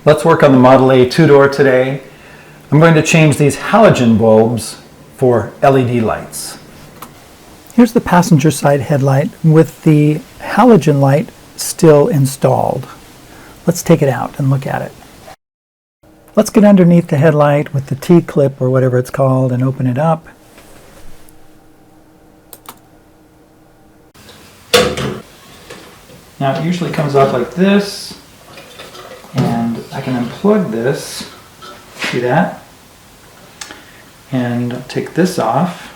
Let's work on the Model A two-door today. I'm going to change these halogen bulbs for LED lights. Here's the passenger side headlight with the halogen light still installed. Let's take it out and look at it. Let's get underneath the headlight with the T-clip or whatever it's called and open it up. Now it usually comes off like this, and I can unplug this, see that? And take this off.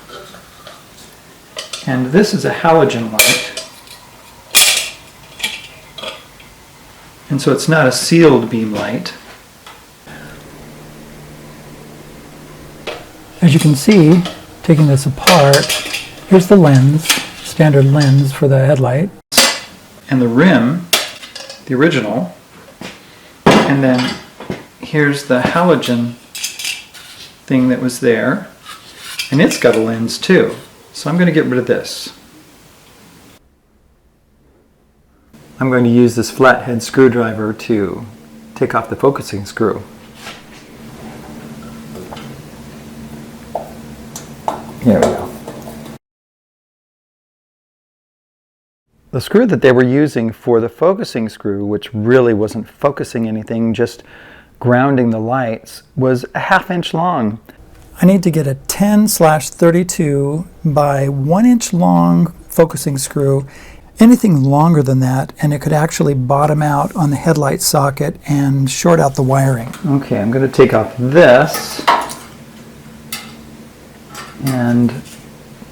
And this is a halogen light. And so it's not a sealed beam light. As you can see, taking this apart, here's the lens, standard lens for the headlight. And the rim, the original, and then here's the halogen thing that was there, and it's got a lens too. So I'm going to get rid of this. I'm going to use this flathead screwdriver to take off the focusing screw. There we go. The screw that they were using for the focusing screw, which really wasn't focusing anything, just grounding the lights, was a 1/2 inch long. I need to get a 10/32 by 1 inch long focusing screw. Anything longer than that, and it could actually bottom out on the headlight socket and short out the wiring. Okay, I'm going to take off this and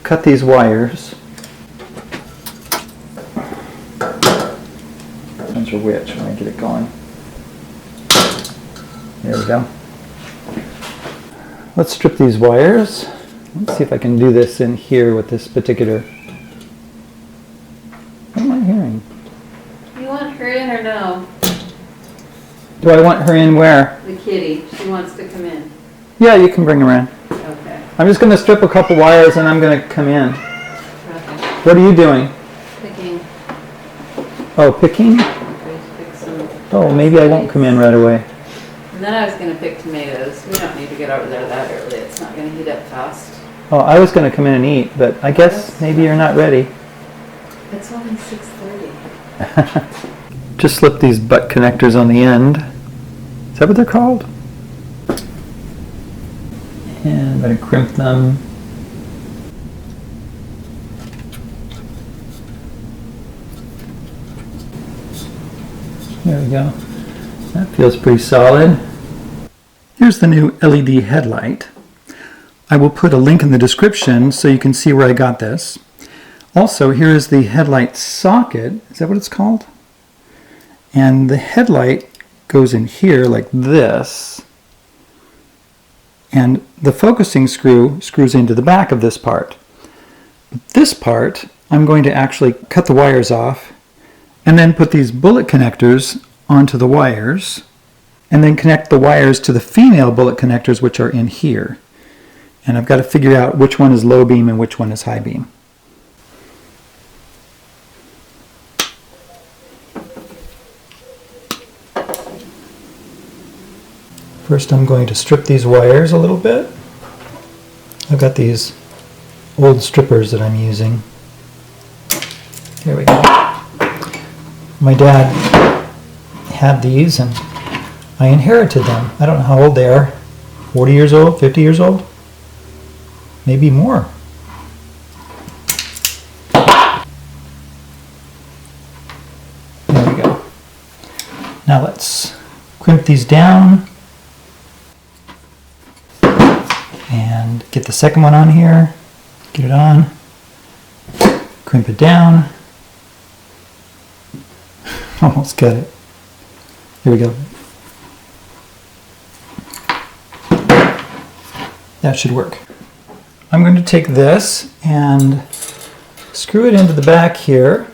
cut these wires. Depends on which when I get it going. There we go. Let's strip these wires. Let's see if I can do this in here with this particular... What am I hearing? You want her in or no? Do I want her in where? The kitty. She wants to come in. Yeah, you can bring her in. Okay. I'm just going to strip a couple wires and I'm going to come in. Okay. What are you doing? Picking. Oh, picking? Pick some. Oh, maybe I won't come in right away. And then I was going to pick tomatoes. We don't need to get over there that early. It's not going to heat up fast. Oh, I was going to come in and eat, but I guess maybe you're not ready. It's only 6:30. Just slip these butt connectors on the end. Is that what they're called? And I'm going to crimp them. There we go. That feels pretty solid. Here's the new LED headlight. I will put a link in the description so you can see where I got this. Also, here is the headlight socket. Is that what it's called? And the headlight goes in here like this. And the focusing screw screws into the back of this part. This part, I'm going to actually cut the wires off and then put these bullet connectors onto the wires and then connect the wires to the female bullet connectors, which are in here. And I've got to figure out which one is low beam and which one is high beam. First I'm going to strip these wires a little bit. I've got these old strippers that I'm using. There we go. My dad had these and I inherited them. I don't know how old they are. 40 years old, 50 years old? Maybe more. There we go. Now let's crimp these down and get the second one on here. Get it on. Crimp it down. Almost got it. Here we go. That should work. I'm going to take this and screw it into the back here.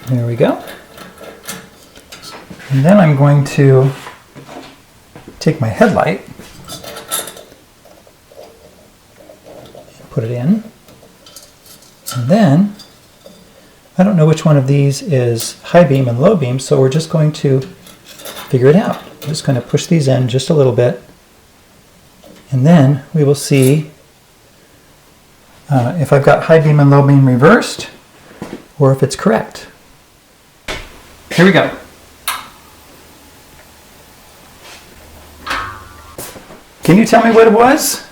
There we go. And then I'm going to take my headlight, put it in, and then I don't know which one of these is high beam and low beam, so we're just going to figure it out. I'm just going to push these in just a little bit, and then we will see if I've got high beam and low beam reversed, or if it's correct. Here we go. Can you tell me what it was?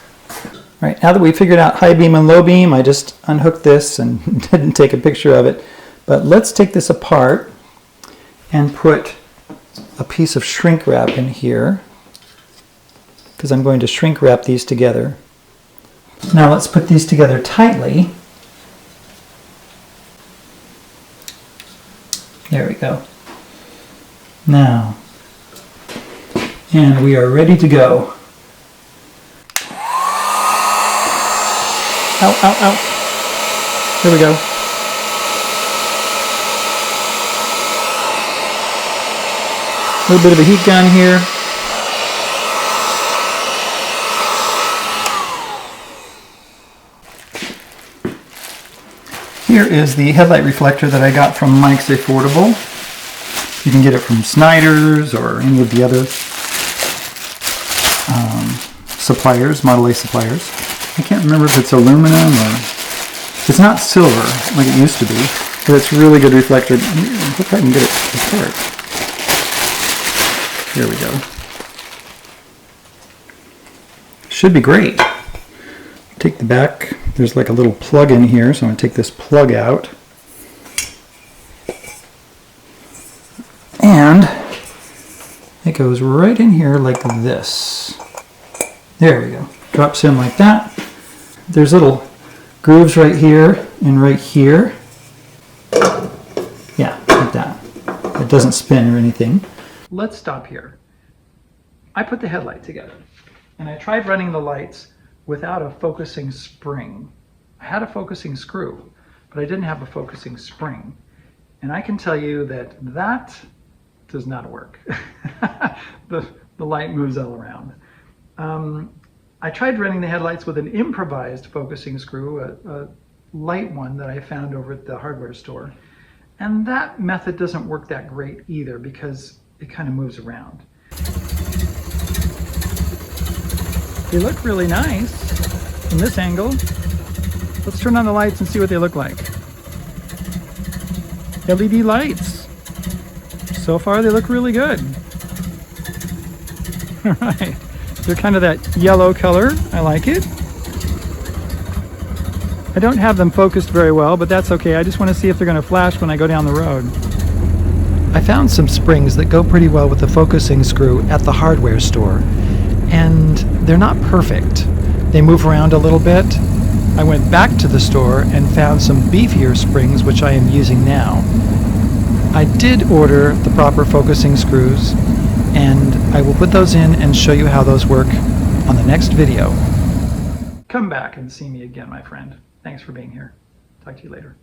All right, now that we figured out high beam and low beam, I just unhooked this and didn't take a picture of it. But let's take this apart and put a piece of shrink wrap in here, because I'm going to shrink wrap these together. Now let's put these together tightly. There we go. Now, and we are ready to go. Ow, ow, ow. Here we go. A little bit of a heat gun here. Here is the headlight reflector that I got from Mike's Affordable. You can get it from Snyder's or any of the other suppliers, Model A suppliers. I can't remember if it's aluminum or... It's not silver like it used to be, but it's a really good reflector. I hope I can get it apart. There we go. Should be great. Take the back. There's like a little plug in here, so I'm going to take this plug out. And it goes right in here like this. There we go. Drops in like that. There's little grooves right here and right here. Yeah, like that. It doesn't spin or anything. Let's stop here. I put the headlight together, and I tried running the lights without a focusing spring. I had a focusing screw, but I didn't have a focusing spring. And I can tell you that that does not work. The light moves all around. I tried running the headlights with an improvised focusing screw, a light one that I found over at the hardware store. And that method doesn't work that great either because it kind of moves around. They look really nice from this angle. Let's turn on the lights and see what they look like. LED lights. So far they look really good. All right. They're kind of that yellow color. I like it. I don't have them focused very well, but that's okay. I just want to see if they're going to flash when I go down the road. I found some springs that go pretty well with the focusing screw at the hardware store, and they're not perfect. They move around a little bit. I went back to the store and found some beefier springs, which I am using now. I did order the proper focusing screws, and I will put those in and show you how those work on the next video. Come back and see me again, my friend. Thanks for being here. Talk to you later.